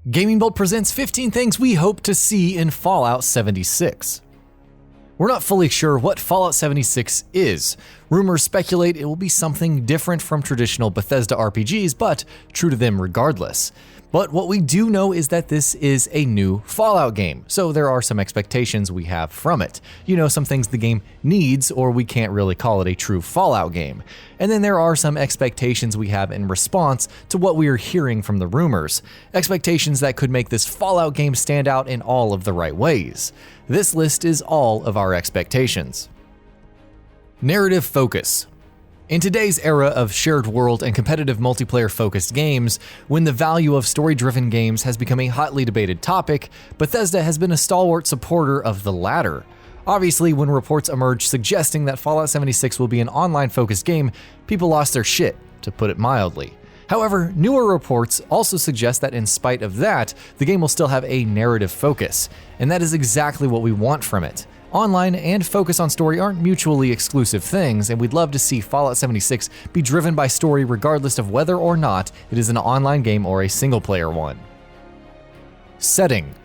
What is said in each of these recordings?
GamingBolt presents 15 things we hope to see in Fallout 76. We're not fully sure what Fallout 76 is. Rumors speculate it will be something different from traditional Bethesda RPGs, but true to them regardless. But what we do know is that this is a new Fallout game, so there are some expectations we have from it. You know, some things the game needs, or we can't really call it a true Fallout game. And then there are some expectations we have in response to what we are hearing from the rumors. Expectations that could make this Fallout game stand out in all of the right ways. This list is all of our expectations. Narrative focus. In today's era of shared world and competitive multiplayer-focused games, when the value of story-driven games has become a hotly debated topic, Bethesda has been a stalwart supporter of the latter. Obviously, when reports emerged suggesting that Fallout 76 will be an online-focused game, people lost their shit, to put it mildly. However, newer reports also suggest that in spite of that, the game will still have a narrative focus, and that is exactly what we want from it. Online and focus on story aren't mutually exclusive things, and we'd love to see Fallout 76 be driven by story regardless of whether or not it is an online game or a single-player one. Setting.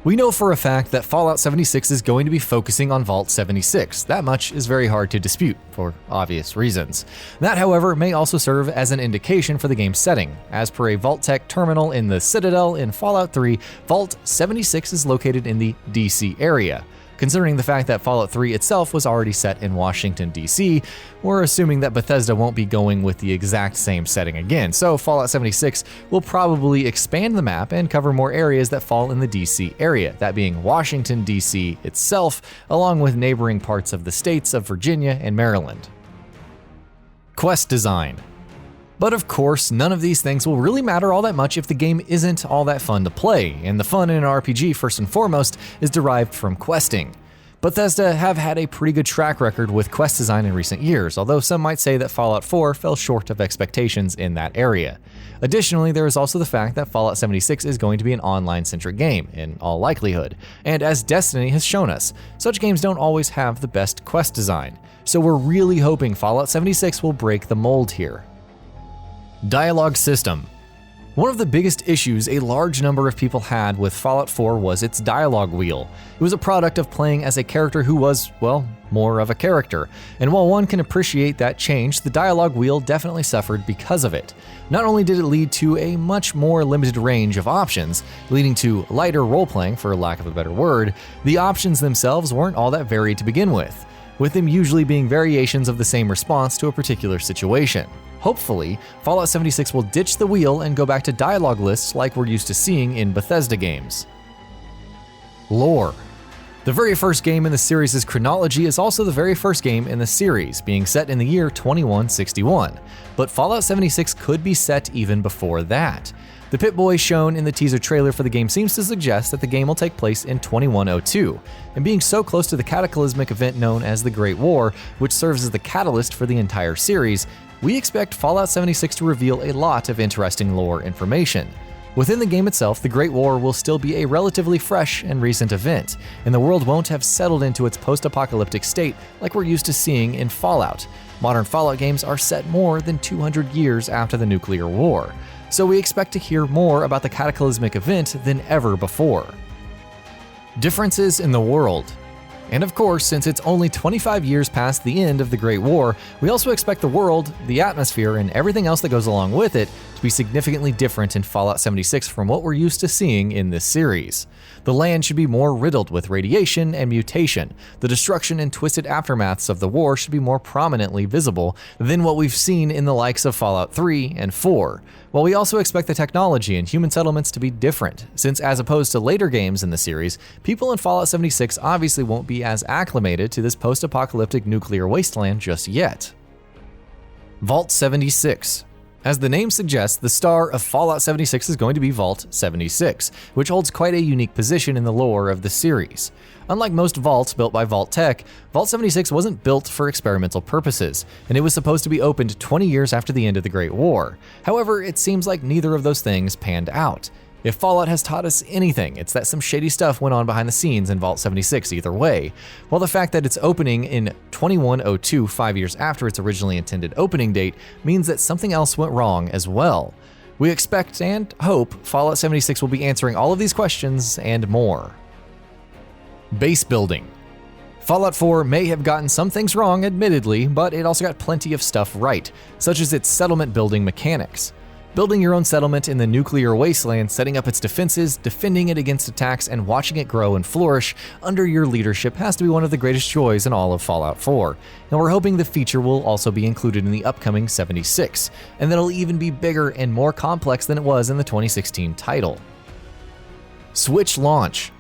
We know for a fact that Fallout 76 is going to be focusing on Vault 76. That much is very hard to dispute, for obvious reasons. That, however, may also serve as an indication for the game's setting. As per a Vault-Tec terminal in the Citadel in Fallout 3, Vault 76 is located in the DC area. Considering the fact that Fallout 3 itself was already set in Washington, D.C., we're assuming that Bethesda won't be going with the exact same setting again, so Fallout 76 will probably expand the map and cover more areas that fall in the D.C. area, that being Washington, D.C. itself, along with neighboring parts of the states of Virginia and Maryland. Quest design. But of course, none of these things will really matter all that much if the game isn't all that fun to play, and the fun in an RPG first and foremost is derived from questing. Bethesda have had a pretty good track record with quest design in recent years, although some might say that Fallout 4 fell short of expectations in that area. Additionally, there is also the fact that Fallout 76 is going to be an online-centric game, in all likelihood, and as Destiny has shown us, such games don't always have the best quest design, so we're really hoping Fallout 76 will break the mold here. Dialogue system. One of the biggest issues a large number of people had with Fallout 4 was its dialogue wheel. It was a product of playing as a character who was, well, more of a character. And while one can appreciate that change, the dialogue wheel definitely suffered because of it. Not only did it lead to a much more limited range of options, leading to lighter role-playing, for lack of a better word, the options themselves weren't all that varied to begin with them usually being variations of the same response to a particular situation. Hopefully, Fallout 76 will ditch the wheel and go back to dialogue lists like we're used to seeing in Bethesda games. Lore. The very first game in the series' chronology is also the very first game in the series, being set in the year 2161, but Fallout 76 could be set even before that. The Pip-Boy shown in the teaser trailer for the game seems to suggest that the game will take place in 2102, and being so close to the cataclysmic event known as the Great War, which serves as the catalyst for the entire series, we expect Fallout 76 to reveal a lot of interesting lore information. Within the game itself, the Great War will still be a relatively fresh and recent event, and the world won't have settled into its post-apocalyptic state like we're used to seeing in Fallout. Modern Fallout games are set more than 200 years after the nuclear war, so we expect to hear more about the cataclysmic event than ever before. Differences in the world. And of course, since it's only 25 years past the end of the Great War, we also expect the world, the atmosphere, and everything else that goes along with it to be significantly different in Fallout 76 from what we're used to seeing in this series. The land should be more riddled with radiation and mutation. The destruction and twisted aftermaths of the war should be more prominently visible than what we've seen in the likes of Fallout 3 and 4. While we also expect the technology and human settlements to be different, since as opposed to later games in the series, people in Fallout 76 obviously won't be as acclimated to this post-apocalyptic nuclear wasteland just yet. Vault 76. As the name suggests, the star of Fallout 76 is going to be Vault 76, which holds quite a unique position in the lore of the series. Unlike most vaults built by Vault-Tec, Vault 76 wasn't built for experimental purposes, and it was supposed to be opened 20 years after the end of the Great War. However, it seems like neither of those things panned out. If Fallout has taught us anything, it's that some shady stuff went on behind the scenes in Vault 76 either way, while the fact that it's opening in 2102, 5 years after its originally intended opening date, means that something else went wrong as well. We expect and hope Fallout 76 will be answering all of these questions and more. Base building. Fallout 4 may have gotten some things wrong, admittedly, but it also got plenty of stuff right, such as its settlement building mechanics. Building your own settlement in the nuclear wasteland, setting up its defenses, defending it against attacks, and watching it grow and flourish under your leadership has to be one of the greatest joys in all of Fallout 4, and we're hoping the feature will also be included in the upcoming 76, and that it'll even be bigger and more complex than it was in the 2016 title. Switch launch.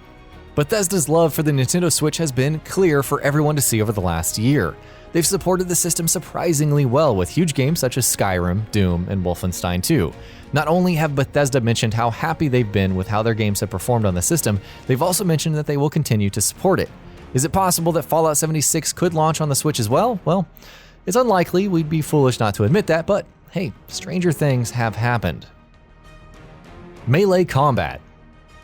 Bethesda's love for the Nintendo Switch has been clear for everyone to see over the last year. They've supported the system surprisingly well with huge games such as Skyrim, Doom, and Wolfenstein 2. Not only have Bethesda mentioned how happy they've been with how their games have performed on the system, they've also mentioned that they will continue to support it. Is it possible that Fallout 76 could launch on the Switch as well? Well, it's unlikely, we'd be foolish not to admit that, but hey, stranger things have happened. Melee combat.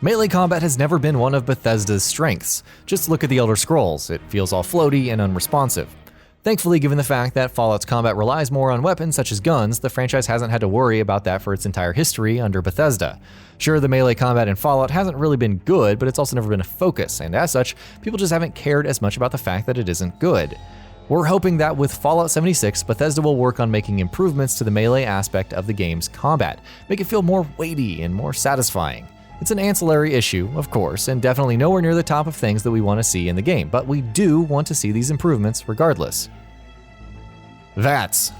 Melee combat has never been one of Bethesda's strengths. Just look at the Elder Scrolls, it feels all floaty and unresponsive. Thankfully, given the fact that Fallout's combat relies more on weapons such as guns, the franchise hasn't had to worry about that for its entire history under Bethesda. Sure, the melee combat in Fallout hasn't really been good, but it's also never been a focus, and as such, people just haven't cared as much about the fact that it isn't good. We're hoping that with Fallout 76, Bethesda will work on making improvements to the melee aspect of the game's combat, make it feel more weighty and more satisfying. It's an ancillary issue, of course, and definitely nowhere near the top of things that we want to see in the game, but we do want to see these improvements regardless. VATS.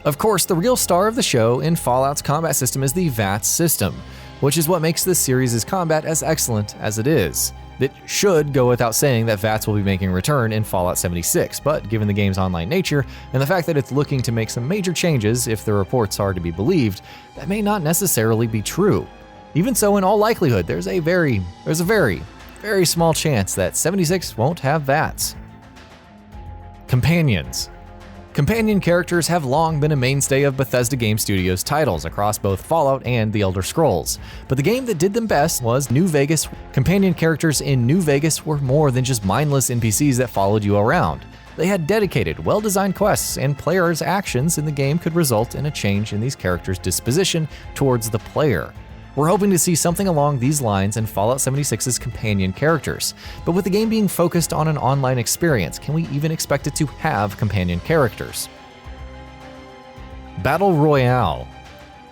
Of course, the real star of the show in Fallout's combat system is the VATS system, which is what makes this series' combat as excellent as it is. It should go without saying that VATS will be making a return in Fallout 76, but given the game's online nature and the fact that it's looking to make some major changes if the reports are to be believed, that may not necessarily be true. Even so, in all likelihood, there's a very small chance that 76 won't have VATS. Companions. Companion characters have long been a mainstay of Bethesda Game Studios titles across both Fallout and The Elder Scrolls, but the game that did them best was New Vegas. Companion characters in New Vegas were more than just mindless NPCs that followed you around. They had dedicated, well-designed quests, and players' actions in the game could result in a change in these characters' disposition towards the player. We're hoping to see something along these lines in Fallout 76's companion characters, but with the game being focused on an online experience, can we even expect it to have companion characters? Battle Royale.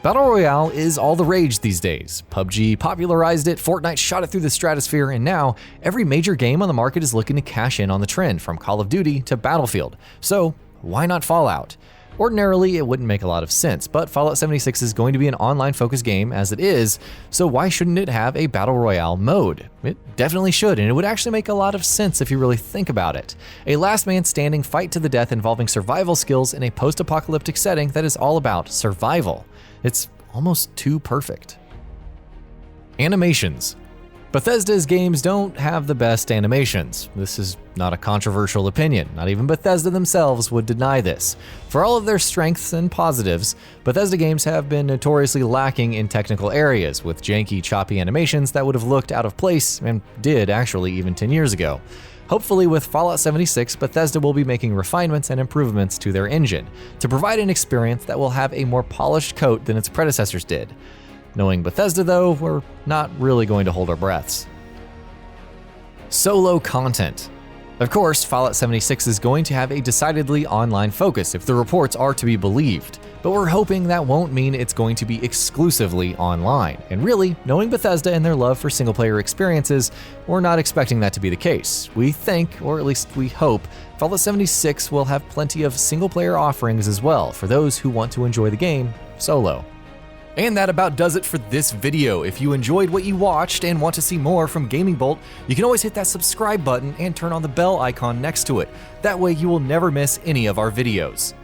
Battle Royale is all the rage these days. PUBG popularized it, Fortnite shot it through the stratosphere, and now every major game on the market is looking to cash in on the trend, from Call of Duty to Battlefield. So why not Fallout? Ordinarily, it wouldn't make a lot of sense, but Fallout 76 is going to be an online-focused game as it is, so why shouldn't it have a Battle Royale mode? It definitely should, and it would actually make a lot of sense if you really think about it. A last-man-standing fight to the death involving survival skills in a post-apocalyptic setting that is all about survival. It's almost too perfect. Animations. Bethesda's games don't have the best animations. This is not a controversial opinion. Not even Bethesda themselves would deny this. For all of their strengths and positives, Bethesda games have been notoriously lacking in technical areas, with janky, choppy animations that would have looked out of place, and did actually even 10 years ago. Hopefully with Fallout 76, Bethesda will be making refinements and improvements to their engine, to provide an experience that will have a more polished coat than its predecessors did. Knowing Bethesda though, we're not really going to hold our breaths. Solo content. Of course, Fallout 76 is going to have a decidedly online focus if the reports are to be believed, but we're hoping that won't mean it's going to be exclusively online. And really, knowing Bethesda and their love for single-player experiences, we're not expecting that to be the case. We think, or at least we hope, Fallout 76 will have plenty of single-player offerings as well for those who want to enjoy the game solo. And that about does it for this video. If you enjoyed what you watched and want to see more from GamingBolt, you can always hit that subscribe button and turn on the bell icon next to it. That way you will never miss any of our videos.